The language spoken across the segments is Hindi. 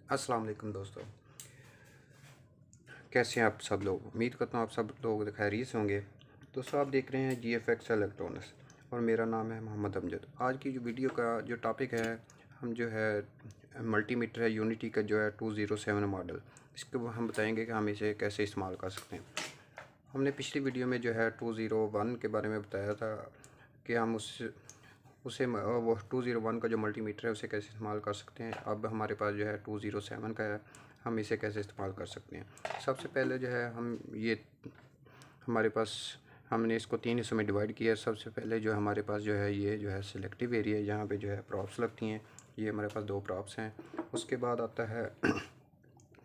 अस्सलाम वालेकुम दोस्तों, कैसे हैं आप सब लोग। उम्मीद करता हूँ आप सब लोग खैरियत से होंगे। दोस्तों, आप देख रहे हैं GFX इलेक्ट्रॉनिक्स और मेरा नाम है मोहम्मद अमजद। आज की जो वीडियो का जो टॉपिक है, हम जो है मल्टीमीटर है यूनिटी का जो है 207 मॉडल, इसको हम बताएंगे कि हम इसे कैसे इस्तेमाल कर सकते हैं। हमने पिछली वीडियो में जो है 201 के बारे में बताया था कि हम वो 201 का जो मल्टीमीटर है उसे कैसे इस्तेमाल कर सकते हैं। अब हमारे पास जो है 207 का है, हम इसे कैसे इस्तेमाल कर सकते हैं। सबसे पहले जो है हमारे पास हमने इसको 3 हिस्सों में डिवाइड किया है। सबसे पहले जो हमारे पास जो है ये जो है सिलेक्टिव एरिया, यहाँ पे जो है प्रॉप्स लगती हैं। ये हमारे पास 2 प्रॉप्स हैं। उसके बाद आता है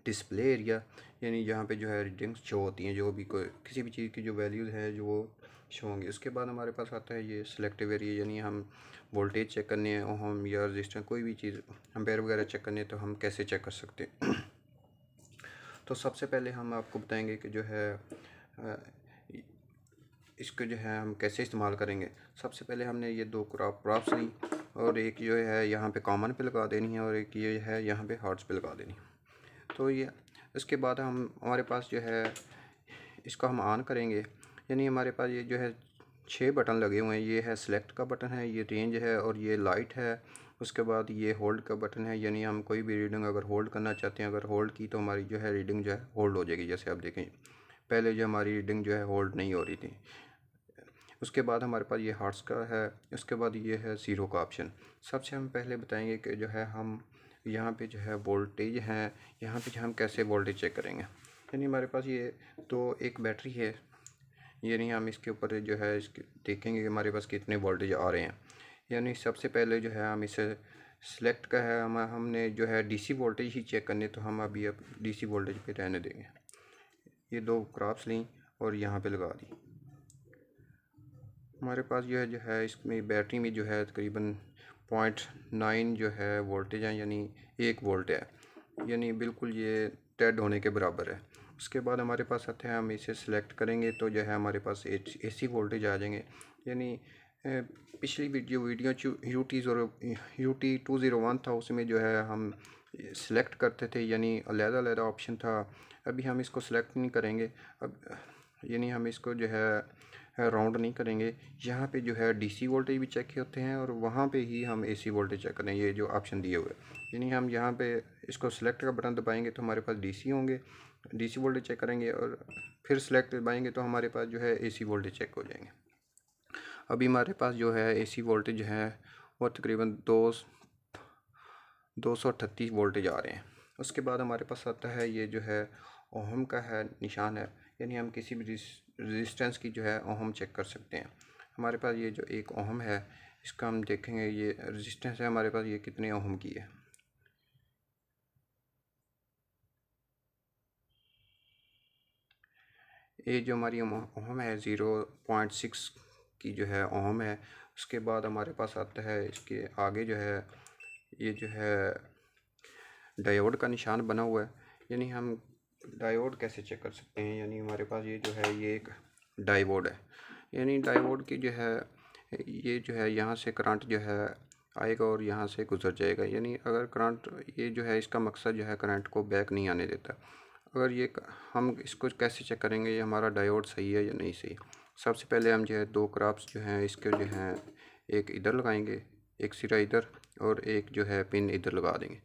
डिस्प्ले एरिया, यानी यहाँ पे जो है रीडिंग्स शो होती हैं, जो भी कोई किसी भी चीज़ की जो वैल्यूज़ है जो वो शो होंगी। उसके बाद हमारे पास आता है ये सिलेक्टिव एरिया, यानी हम वोल्टेज चेक करने हैं, ओहम या रजिस्टर, कोई भी चीज़ एम्पेयर वगैरह चेक करने हैं, तो हम कैसे चेक कर सकते हैं। तो सबसे पहले हम आपको बताएंगे कि जो है इसको जो है हम कैसे इस्तेमाल करेंगे। सबसे पहले हमने ये 2 प्रॉप्स ली और एक जो है यहाँ पे कॉमन पे लगा देनी है और एक ये है यहाँ पे हार्ट्स पे लगा देनी है। तो ये उसके बाद हमारे पास जो है इसको हम ऑन करेंगे, यानी हमारे पास ये जो है 6 बटन लगे हुए हैं। ये है सेलेक्ट का बटन है, ये रेंज है और ये लाइट है। उसके बाद ये होल्ड का बटन है, यानी हम कोई भी रीडिंग अगर होल्ड करना चाहते हैं, अगर होल्ड की तो हमारी जो है रीडिंग जो है होल्ड हो जाएगी। जैसे आप देखें पहले जो हमारी रीडिंग जो है होल्ड नहीं हो रही थी। उसके बाद हमारे पास ये हार्ट्स का है। उसके बाद ये है ज़ीरो का ऑप्शन। सबसे हम पहले बताएंगे कि जो है हम यहाँ पे जो है वोल्टेज हैं, यहाँ पे जो हम कैसे वोल्टेज चेक करेंगे। यानी हमारे पास ये तो एक बैटरी है, यानी हम इसके ऊपर जो है इसके देखेंगे कि हमारे पास कितने वोल्टेज आ रहे हैं। यानी सबसे पहले जो है हम इसे सिलेक्ट का है, हमने जो है DC वोल्टेज ही चेक करने, तो हम अभी अब DC वोल्टेज पे रहने देंगे। ये 2 क्रॉप्स ली और यहाँ पे लगा दी। हमारे पास जो है इसमें बैटरी में जो है तकरीबन 0.9 जो है वोल्टेज है, यानी 1 वोल्ट है, यानी बिल्कुल ये डेड होने के बराबर है। उसके बाद हमारे पास आते हैं, हम इसे सिलेक्ट करेंगे तो जो है हमारे पास AC वोल्टेज आ जाएंगे। यानी पिछली वीडियो UT 201 था, उसमें जो है हम सिलेक्ट करते थे, यानी अलग-अलग ऑप्शन था। अभी हम इसको सिलेक्ट नहीं करेंगे, अब यानी हम इसको जो है राउंड नहीं करेंगे। यहाँ पे जो है DC वोल्टेज भी चेक होते हैं और वहाँ पे ही हम AC वोल्टेज चेक करें, ये जो ऑप्शन दिए हुए। यानी हम यहाँ पे इसको सिलेक्ट का बटन दबाएंगे तो हमारे पास DC होंगे, DC वोल्टेज चेक करेंगे, और फिर सिलेक्ट दबाएंगे तो हमारे पास जो है AC वोल्टेज चेक हो जाएंगे। अभी हमारे पास जो है AC वोल्टेज है वो तकरीबन 238 वोल्टेज आ रहे हैं। उसके बाद हमारे पास आता है ये जो है ओहम का है निशान है, यानी हम किसी भी रेजिस्टेंस की जो है ओहम चेक कर सकते हैं। हमारे पास ये जो एक ओहम है, इसका हम देखेंगे ये रेजिस्टेंस है हमारे पास, ये कितने ओहम की है। ये जो हमारी ओहम है 0.6 की जो है ओहम है। उसके बाद हमारे पास आता है इसके आगे जो है ये जो है डायोड का निशान बना हुआ है, यानी हम डायोड कैसे चेक कर सकते हैं। यानी हमारे पास ये जो है ये एक डायोड है, यानी डायोड की जो है ये जो है यहाँ से करंट जो है आएगा और यहाँ से गुजर जाएगा। यानी अगर करंट ये जो है इसका मकसद जो है करंट को बैक नहीं आने देता। अगर ये हम इसको कैसे चेक करेंगे ये हमारा डायोड सही है या नहीं सही। सबसे पहले हम जो है 2 क्रॉप्स जो हैं इसके जो हैं एक इधर लगाएंगे, एक सिरा इधर और एक जो है पिन इधर लगा देंगे।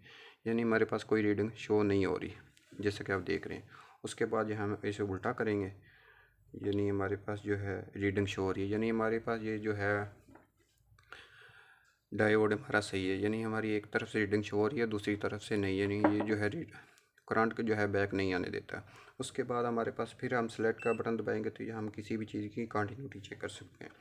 यानी हमारे पास कोई रीडिंग शो नहीं हो रही, जैसा कि आप देख रहे हैं। उसके बाद जो हम इसे उल्टा करेंगे, यानी हमारे पास जो है रीडिंग शो हो रही है, यानी हमारे पास ये जो है डायोड हमारा सही है। यानी हमारी एक तरफ से रीडिंग शो हो रही है, दूसरी तरफ से नहीं, यानी ये जो है करंट को जो है बैक नहीं आने देता। उसके बाद हमारे पास फिर हम सेलेक्ट का बटन दबाएंगे तो ये हम किसी भी चीज़ की कंटिन्यूटी चेक कर सकते हैं।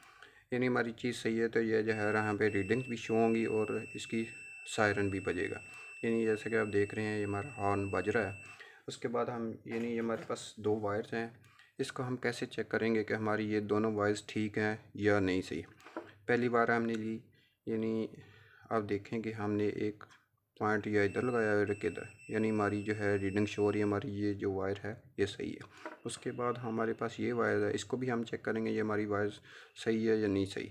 यानी हमारी चीज़ सही है तो ये जो है यहाँ पे रीडिंग्स भी शो होंगी और इसकी सायरन भी बजेगा। यानी जैसे कि आप देख रहे हैं ये हमारा हॉर्न बज रहा है। उसके बाद हम यानी ये हमारे पास 2 वायर्स हैं, इसको हम कैसे चेक करेंगे कि हमारी ये दोनों वायर्स ठीक हैं या नहीं सही। पहली बार हमने ली, यानी आप देखें कि हमने एक पॉइंट या इधर लगाया और एक इधर, यानी हमारी जो है रीडिंग शो हो रही है, हमारी ये जो वायर है ये सही है। उसके बाद हमारे पास ये वायर है, इसको भी हम चेक करेंगे ये हमारी वायर सही है या नहीं सही।